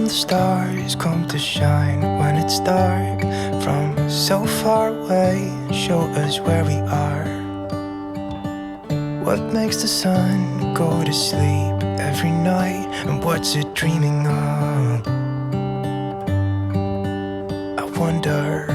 the stars come to shine when it's dark from so far away and show us where we are? What makes the sun go to sleep every night, and what's it dreaming of? I wonder.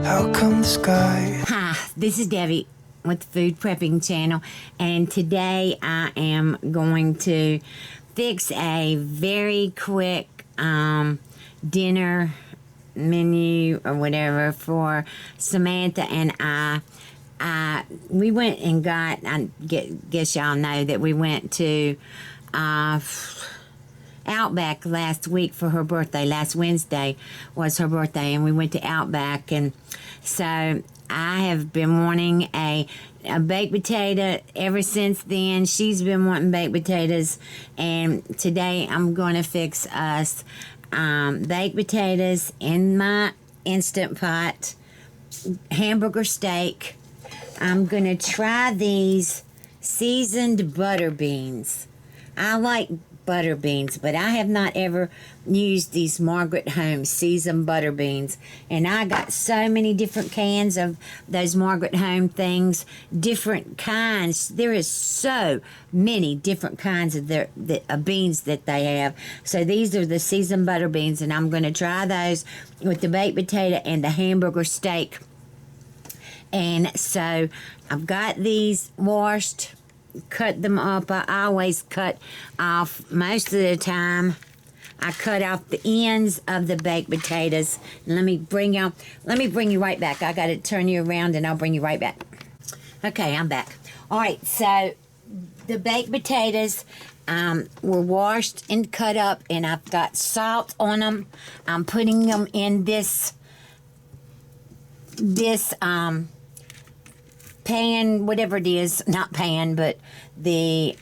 How come the sky? Hi, this is Debbie with the Food Prepping channel, and today I am going to fix a very quick dinner menu or whatever for Samantha and I. We went and got, I guess y'all know that we went to Outback last week for her birthday. Last Wednesday was her birthday, and we went to Outback, and so I have been wanting a baked potato ever since then. She's been wanting baked potatoes, and today I'm going to fix us baked potatoes in my Instant Pot, hamburger steak. I'm going to try these seasoned butter beans. I like butter beans, but I have not ever used these Margaret Holmes seasoned butter beans, and I got so many different cans of those Margaret Holmes things, different kinds. There is so many different kinds of beans that they have. So these are the seasoned butter beans, and I'm going to try those with the baked potato and the hamburger steak. And so I've got these washed, cut them up. I always cut off, most of the time I cut off the ends of the baked potatoes. Let me bring you right back. I got to turn you around and I'll bring you right back. Okay, I'm back. All right, so the baked potatoes were washed and cut up, and I've got salt on them. I'm putting them in this pan, whatever it is, not pan, but the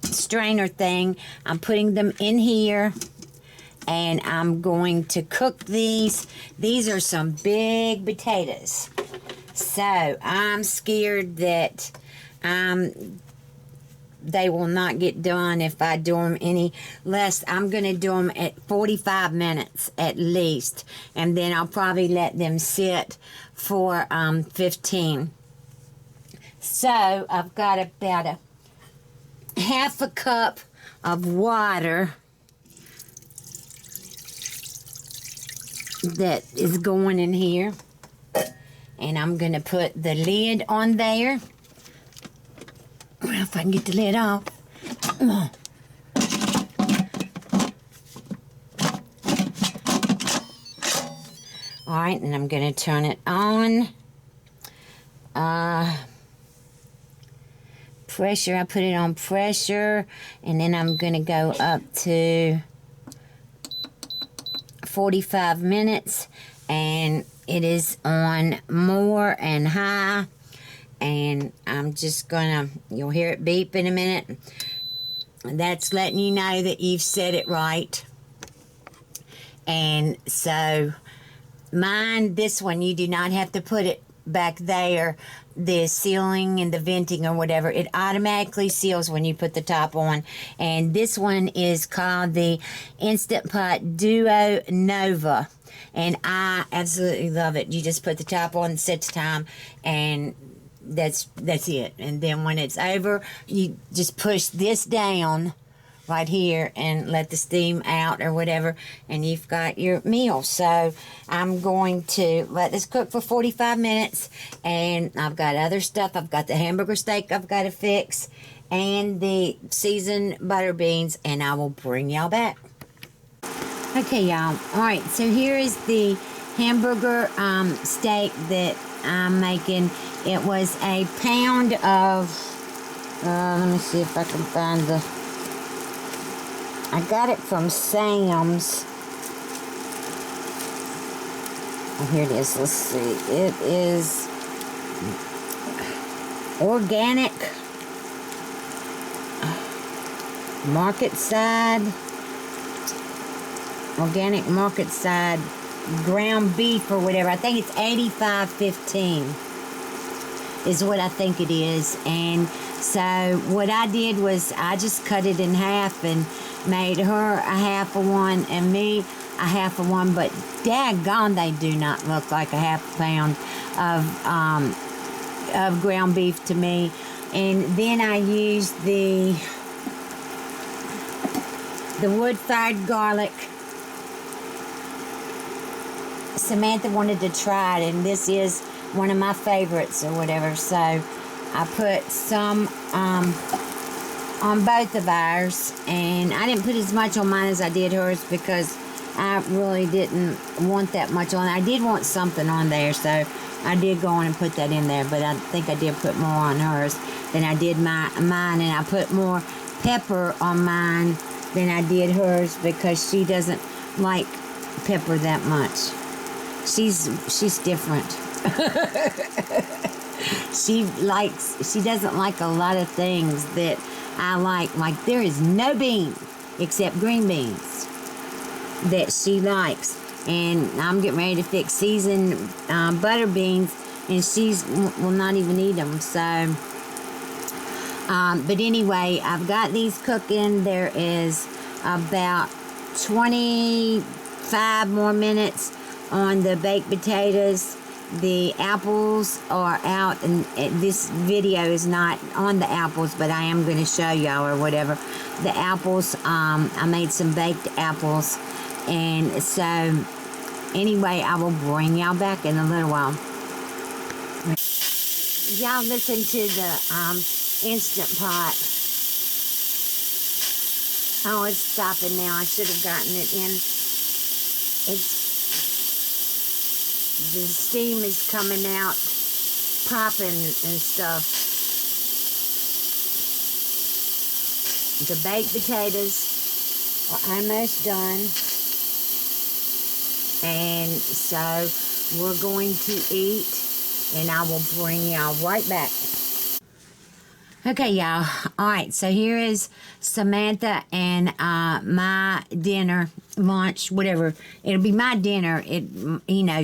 strainer thing. I'm putting them in here, and I'm going to cook these. These are some big potatoes, so I'm scared that they will not get done if I do them any less. I'm going to do them at 45 minutes at least, and then I'll probably let them sit for 15. So I've got about a half a cup of water that is going in here, and I'm going to put the lid on there. Well, if I can get the lid off. All right, and I'm going to turn it on. Pressure, I put it on pressure, and then I'm going to go up to 45 minutes, and it is on more and high. And I'm just gonna, you'll hear it beep in a minute. That's letting you know that you've set it right. And so mine, this one, you do not have to put it back there, the sealing and the venting or whatever. It automatically seals when you put the top on. And this one is called the Instant Pot Duo Nova, and I absolutely love it. You just put the top on, set the time, and that's it. And then when it's over, you just push this down right here and let the steam out or whatever, and you've got your meal. So I'm going to let this cook for 45 minutes, and I've got other stuff. I've got the hamburger steak I've got to fix, and the seasoned butter beans, and I will bring y'all back. Okay, y'all. All right, so here is the hamburger steak that I'm making. It was a pound of, let me see if I can find I got it from Sam's. Oh, here it is. Let's see. It is organic, market side ground beef or whatever. I think it's 85.15 is what I think it is. And so what I did was I just cut it in half and made her a half of one and me a half of one. But daggone, they do not look like a half a pound of ground beef to me. And then I used the wood-fired garlic. Samantha wanted to try it, and this is one of my favorites or whatever. So I put some on both of ours, and I didn't put as much on mine as I did hers because I really didn't want that much on. I did want something on there, so I did go on and put that in there, but I think I did put more on hers than I did mine, and I put more pepper on mine than I did hers because she doesn't like pepper that much. She's different. She doesn't like a lot of things that I like. Like, there is no bean except green beans that she likes. And I'm getting ready to fix seasoned butter beans, and she will not even eat them. So, but anyway, I've got these cooking. There is about 25 more minutes on the baked potatoes. The apples are out, and this video is not on the apples, but I am going to show y'all or whatever. The apples, I made some baked apples, and so anyway, I will bring y'all back in a little while. Y'all listen to the Instant Pot. Oh, it's stopping now. I should have gotten it in. The steam is coming out, popping and stuff. The baked potatoes are almost done. And so we're going to eat, and I will bring y'all right back. Okay, y'all. All right, so here is Samantha and my dinner, lunch, whatever. It'll be my dinner.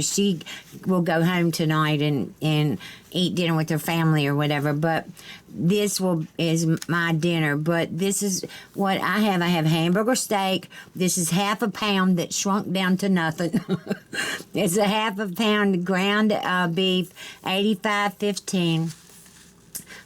She will go home tonight and eat dinner with her family or whatever. But this is my dinner. But this is what I have. I have hamburger steak. This is half a pound that shrunk down to nothing. It's a half a pound ground beef, 85.15.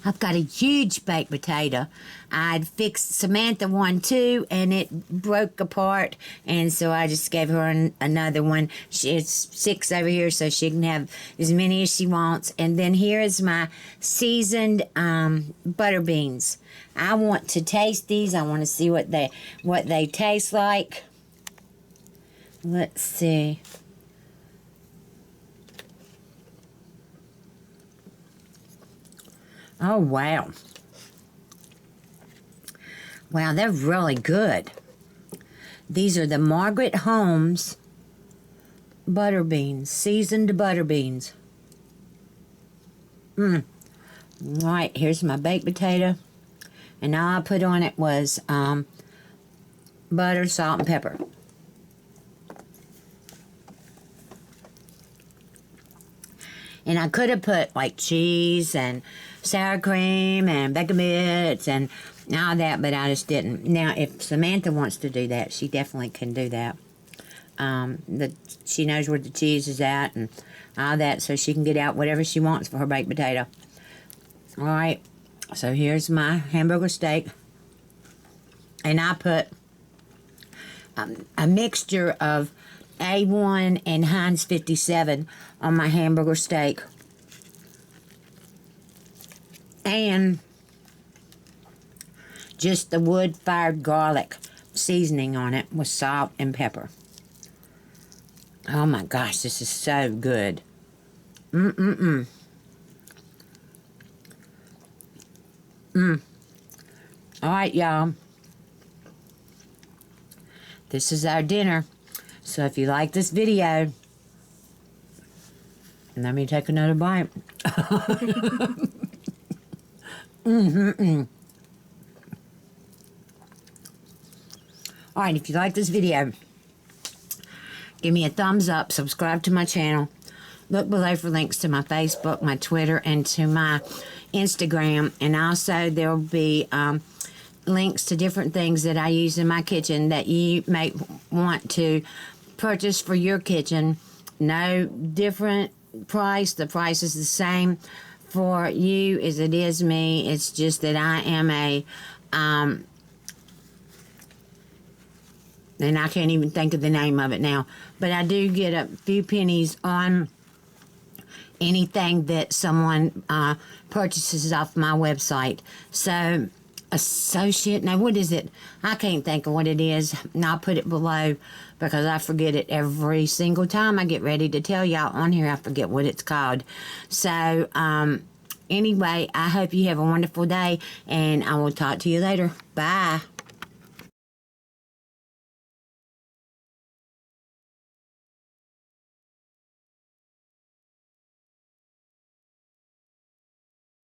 I've got a huge baked potato. I'd fixed Samantha one too, and it broke apart, and so I just gave her another one. It's 6 over here, so she can have as many as she wants. And then here is my seasoned butter beans. I want to taste these. I want to see what they taste like. Let's see. Oh, wow. Wow, they're really good. These are the Margaret Holmes butter beans, seasoned butter beans. Right, here's my baked potato. And all I put on it was butter, salt, and pepper. And I could have put like cheese and sour cream and bacon bits and all that, but I just didn't. Now, if Samantha wants to do that, she definitely can do that. She knows where the cheese is at and all that, so she can get out whatever she wants for her baked potato. All right, so here's my hamburger steak. And I put a mixture of A1 and Heinz 57 on my hamburger steak. And just the wood-fired garlic seasoning on it with salt and pepper. Oh my gosh, this is so good. All right, y'all. This is our dinner. So if you like this video, let me take another bite. All right, if you like this video, Give me a thumbs up, subscribe to my channel. Look below for links to my Facebook, my Twitter, and to my Instagram. And also there will be links to different things that I use in my kitchen that you may want to purchase for your kitchen. No different price. The price is the same for you as it is me. It's just that I am a and I can't even think of the name of it now, but I do get a few pennies on anything that someone purchases off my website. So associate, now what is it? I can't think of what it is, and I'll put it below because I forget it every single time I get ready to tell y'all on here. I forget what it's called. So anyway, I hope you have a wonderful day, and I will talk to you later. Bye.